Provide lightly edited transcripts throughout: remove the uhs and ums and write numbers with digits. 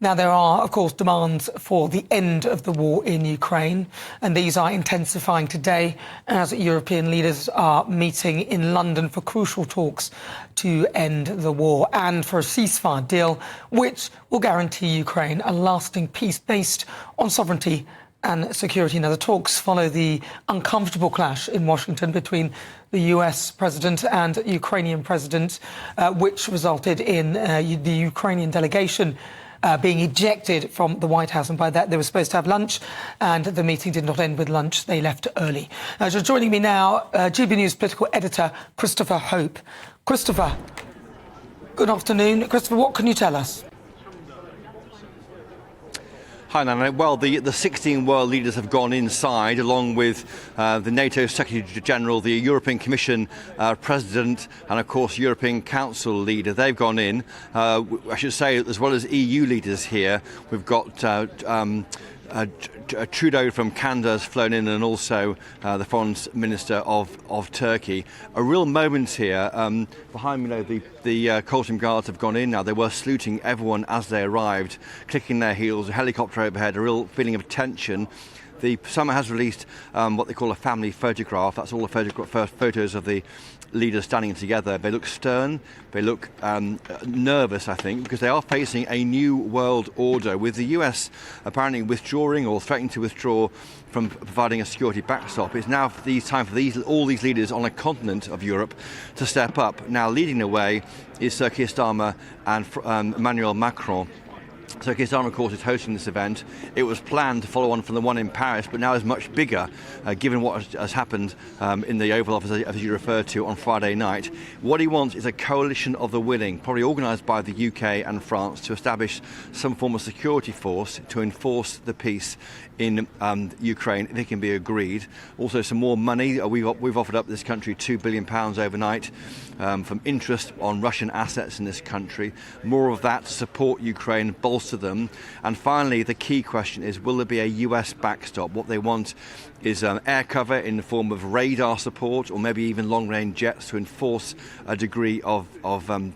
Now, there are, of course, demands for the end of the war in Ukraine, and these are intensifying today as European leaders are meeting in London for crucial talks to end the war and for a ceasefire deal which will guarantee Ukraine a lasting peace based on sovereignty and security. Now, the talks follow the uncomfortable clash in Washington between the US president and Ukrainian president, which resulted in the Ukrainian delegation being ejected from the White House, and by that they were supposed to have lunch, and the meeting did not end with lunch. They left early. Just joining me now, GBNews political editor Christopher Hope. Christopher, good afternoon. Christopher, what can you tell us? Hi, Nana. Well, the 16 world leaders have gone inside, along with the NATO Secretary-General, the European Commission President, and, of course, European Council leader. They've gone in. I should say, as well as EU leaders here, we've got Trudeau from Canada has flown in, and also the Foreign Minister of Turkey. A real moment here. Behind me, the Colton Guards have gone in now. They were saluting everyone as they arrived, clicking their heels, a helicopter overhead, a real feeling of tension. The Summit has released what they call a family photograph. That's all the photos of the leaders standing together. They look stern, they look nervous, I think, because they are facing a new world order, with the US apparently withdrawing or threatening to withdraw from providing a security backstop. It's now time for all these leaders on a continent of Europe to step up. Now, leading the way is Sir Keir Starmer and Emmanuel Macron. So Keir Starmer, of course, is hosting this event. It was planned to follow on from the one in Paris, but now is much bigger, given what has happened in the Oval Office, as you referred to, on Friday night. What he wants is a coalition of the willing, probably organised by the UK and France, to establish some form of security force to enforce the peace in Ukraine, if it can be agreed. Also, some more money. We've offered up this country £2 billion overnight from interest on Russian assets in this country. More of that to support Ukraine, bolster them. And finally, the key question is, will there be a US backstop? What they want is air cover in the form of radar support, or maybe even long-range jets, to enforce a degree of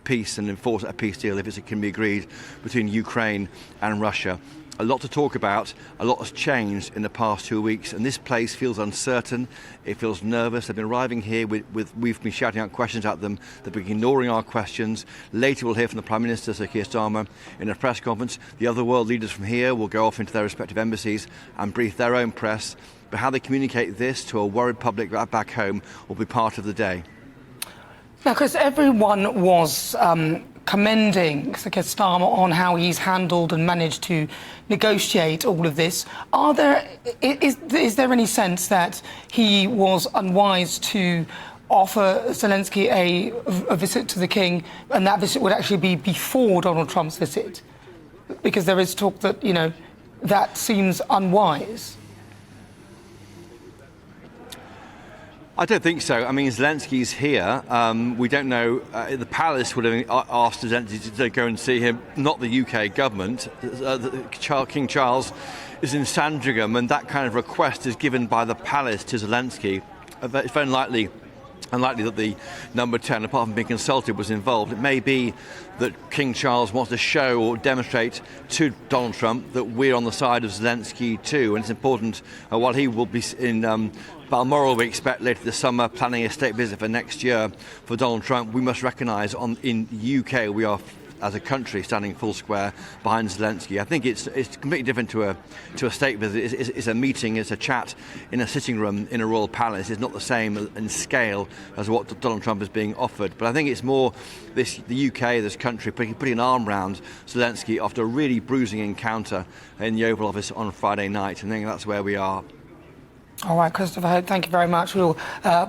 peace and enforce a peace deal if it can be agreed between Ukraine and Russia. A lot to talk about. A lot has changed in the past 2 weeks, and this place feels uncertain. It feels nervous. They've been arriving here we've been shouting out questions at them. They've been ignoring our questions. Later we'll hear from the Prime Minister, Sir Keir Starmer, in a press conference. The other world leaders from here will go off into their respective embassies and brief their own press. But how they communicate this to a worried public back home will be part of the day. Now, Chris, everyone was commending Sir Keir Starmer on how he's handled and managed to negotiate all of this. Is there any sense that he was unwise to offer Zelensky a visit to the King, and that visit would actually be before Donald Trump's visit? Because there is talk that, that seems unwise. I don't think so. I mean, Zelensky's here. We don't know. The palace would have asked Zelensky to go and see him, not the UK government. King Charles is in Sandringham, and that kind of request is given by the palace to Zelensky. It's very unlikely that the number 10, apart from being consulted, was involved. It may be that King Charles wants to show or demonstrate to Donald Trump that we're on the side of Zelensky too, and it's important while he will be in Balmoral, we expect later this summer, planning a state visit for next year for Donald Trump. We must recognise in UK we are, as a country, standing full square behind Zelensky. I think it's completely different to a state visit. It's a meeting, it's a chat in a sitting room in a royal palace. It's not the same in scale as what Donald Trump is being offered. But I think it's more the UK, this country, putting an arm around Zelensky after a really bruising encounter in the Oval Office on Friday night. And I think that's where we are. All right, Christopher, thank you very much. We'll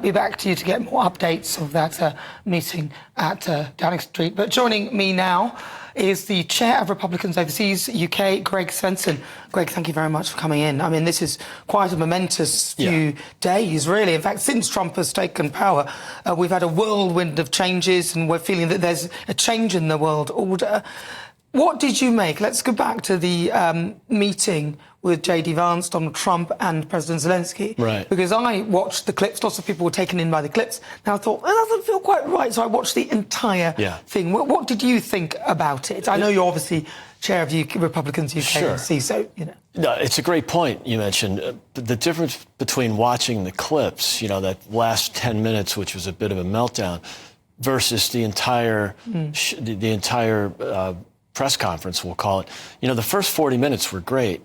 be back to you to get more updates of that meeting at Downing Street. But joining me now is the Chair of Republicans Overseas UK, Greg Swenson. Greg, thank you very much for coming in. I mean, this is quite a momentous few days, really. In fact, since Trump has taken power, we've had a whirlwind of changes, and we're feeling that there's a change in the world order. What did you make? Let's go back to the meeting with J.D. Vance, Donald Trump and President Zelensky. Right. Because I watched the clips. Lots of people were taken in by the clips. And I thought, that doesn't feel quite right. So I watched the entire thing. What did you think about it? I know you're obviously chair of Republicans UK. Sure. So, No, it's a great point you mentioned. The difference between watching the clips, that last 10 minutes, which was a bit of a meltdown, versus the entire press conference, we'll call it. The first 40 minutes were great.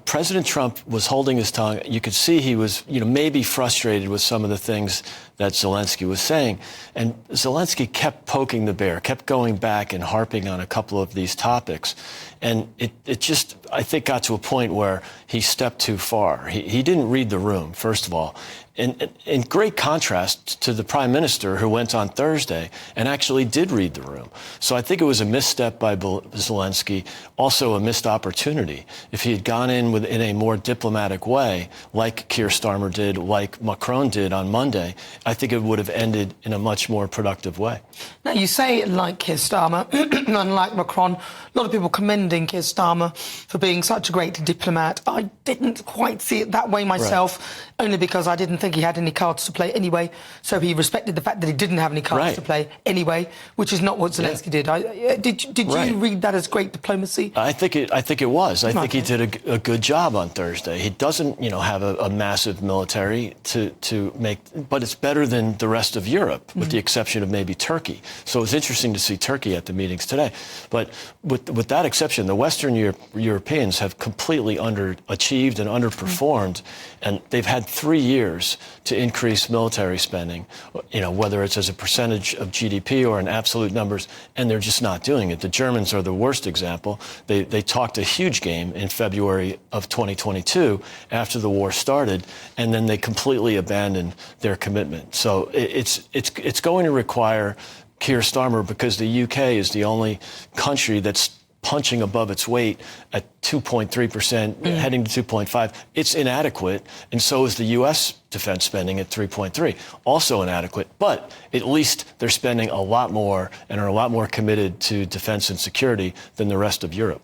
President Trump was holding his tongue. You could see he was, maybe frustrated with some of the things that Zelenskyy was saying. And Zelenskyy kept poking the bear, kept going back and harping on a couple of these topics. And it just, I think, got to a point where he stepped too far. He didn't read the room, first of all. In great contrast to the prime minister who went on Thursday and actually did read the room. So I think it was a misstep by Zelenskyy, also a missed opportunity. If he had gone in in a more diplomatic way, like Keir Starmer did, like Macron did on Monday, I think it would have ended in a much more productive way. Now, you say like Keir Starmer and like Macron, a lot of people commending Keir Starmer for being such a great diplomat. I didn't quite see it that way myself, only because I didn't think he had any cards to play anyway. So he respected the fact that he didn't have any cards to play anyway, which is not what Zelenskyy did. Did you read that as great diplomacy? I think it was. I think he did a good job on Thursday. He doesn't, have a massive military to make, but it's better than the rest of Europe, with the exception of maybe Turkey. So it's interesting to see Turkey at the meetings today. But with that exception, the Western Europeans have completely underachieved and underperformed, and they've had 3 years to increase military spending, whether it's as a percentage of GDP or in absolute numbers, and they're just not doing it. The Germans are the worst example. They talked a huge game in February of 2022 after the war started, and then they completely abandoned their commitment. So it's going to require Keir Starmer, because the UK is the only country that's punching above its weight at 2.3%, heading to 2.5. It's inadequate, and so is the U.S. defense spending at 3.3, also inadequate. But at least they're spending a lot more and are a lot more committed to defense and security than the rest of Europe.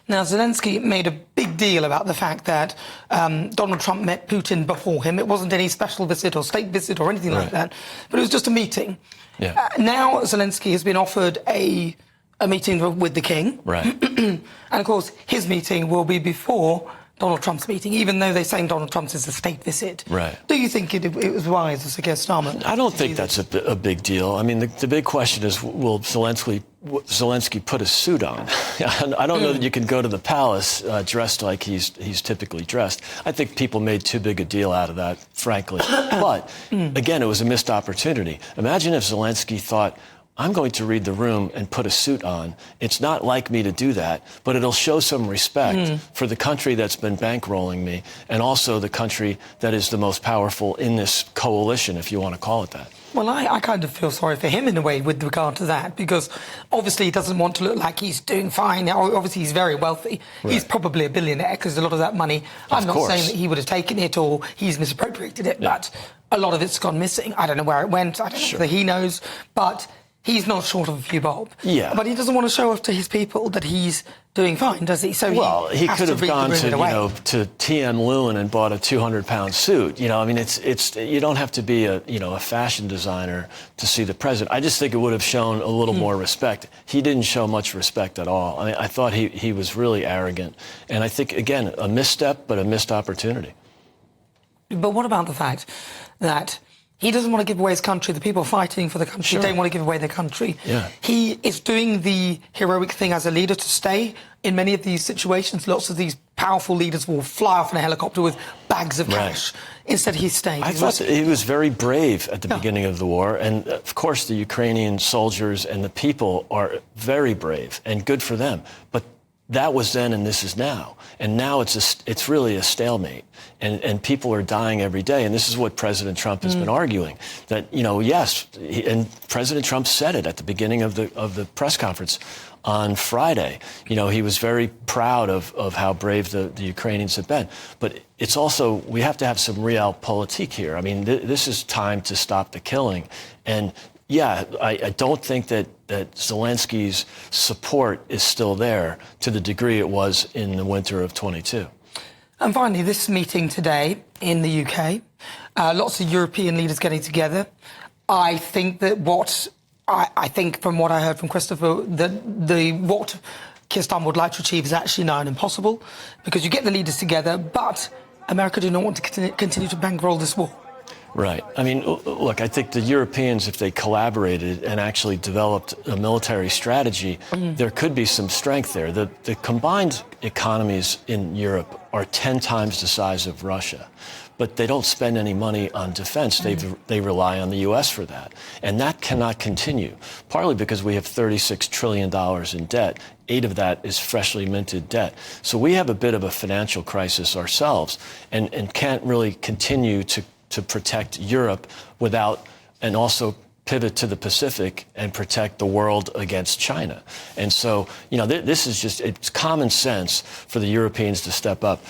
Now, Zelenskyy made a big deal about the fact that Donald Trump met Putin before him. It wasn't any special visit or state visit or anything like that, but it was just a meeting. Yeah. Now Zelenskyy has been offered a meeting with the king. Right. And, of course, his meeting will be before Donald Trump's meeting, even though they're saying Donald Trump's is a state visit. Right. Do you think it was wise as Keir Starmer? I don't think that's a big deal. I mean, the big question is, will Zelenskyy put a suit on? I don't know that you can go to the palace dressed like he's typically dressed. I think people made too big a deal out of that, frankly. But, again, it was a missed opportunity. Imagine if Zelenskyy thought, I'm going to read the room and put a suit on. It's not like me to do that, but it'll show some respect for the country that's been bankrolling me, and also the country that is the most powerful in this coalition, if you want to call it that. Well, I kind of feel sorry for him in a way with regard to that, because obviously he doesn't want to look like he's doing fine. Obviously he's very wealthy. Right. He's probably a billionaire, because a lot of that money, I'm not saying that he would have taken it or he's misappropriated it, but a lot of it's gone missing. I don't know where it went. I don't know whether he knows, but he's not short of a few bob. Yeah. But he doesn't want to show off to his people that he's doing fine, does he? So he could have gone to T.M. Lewin and bought a 200-pound suit. I mean, it's you don't have to be a fashion designer to see the president. I just think it would have shown a little more respect. He didn't show much respect at all. I mean, I thought he was really arrogant. And I think, again, a misstep, but a missed opportunity. But what about the fact that he doesn't want to give away his country? The people fighting for the country don't want to give away their country. Yeah. He is doing the heroic thing as a leader to stay in many of these situations. Lots of these powerful leaders will fly off in a helicopter with bags of cash. Instead, he's staying. I thought he was very brave at the beginning of the war. And, of course, the Ukrainian soldiers and the people are very brave, and good for them. But that was then and this is now. And now it's really a stalemate. And people are dying every day. And this is what President Trump has been arguing. That, yes, and President Trump said it at the beginning of the press conference on Friday. He was very proud of how brave the Ukrainians have been. But it's also, we have to have some realpolitik here. I mean, this is time to stop the killing. And I don't think that Zelenskyy's support is still there to the degree it was in the winter of 22. And finally, this meeting today in the UK, lots of European leaders getting together. I think that I think from what I heard from Christopher, that what Keir Starmer would like to achieve is actually now impossible, because you get the leaders together, but America do not want to continue to bankroll this war. Right. I mean, look, I think the Europeans, if they collaborated and actually developed a military strategy, there could be some strength there. The combined economies in Europe are 10 times the size of Russia, but they don't spend any money on defense. They rely on the U.S. for that. And that cannot continue, partly because we have $36 trillion in debt. 8 of that is freshly minted debt. So we have a bit of a financial crisis ourselves and can't really continue to protect Europe without, and also pivot to the Pacific and protect the world against China. And so, this is just, it's common sense for the Europeans to step up.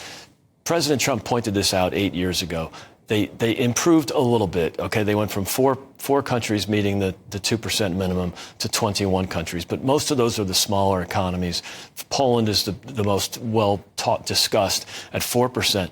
President Trump pointed this out 8 years ago. They improved a little bit, okay? They went from four countries meeting the 2% minimum to 21 countries, but most of those are the smaller economies. Poland is the most discussed at 4%,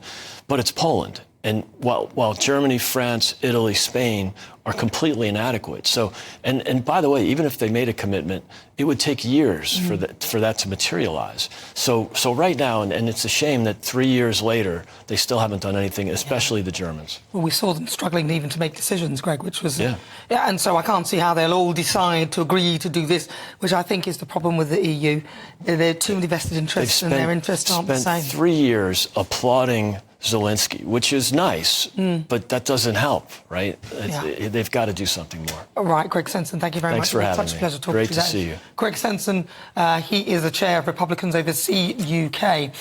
but it's Poland. And while Germany, France, Italy, Spain are completely inadequate. So, and by the way, even if they made a commitment, it would take years for that to materialize. So right now, and it's a shame that 3 years later, they still haven't done anything, especially the Germans. Well, we saw them struggling even to make decisions, Greg, which was... Yeah, and so I can't see how they'll all decide to agree to do this, which I think is the problem with the EU. There are too many vested interests, and their interests aren't the same. Spent 3 years applauding Zelenskyy, which is nice, but that doesn't help, right? They've got to do something more. All right, Greg Swenson, thank you very much. Thanks for having me. Such a pleasure talking Great to you. to see you. Greg Swenson, he is the chair of Republicans Oversee UK.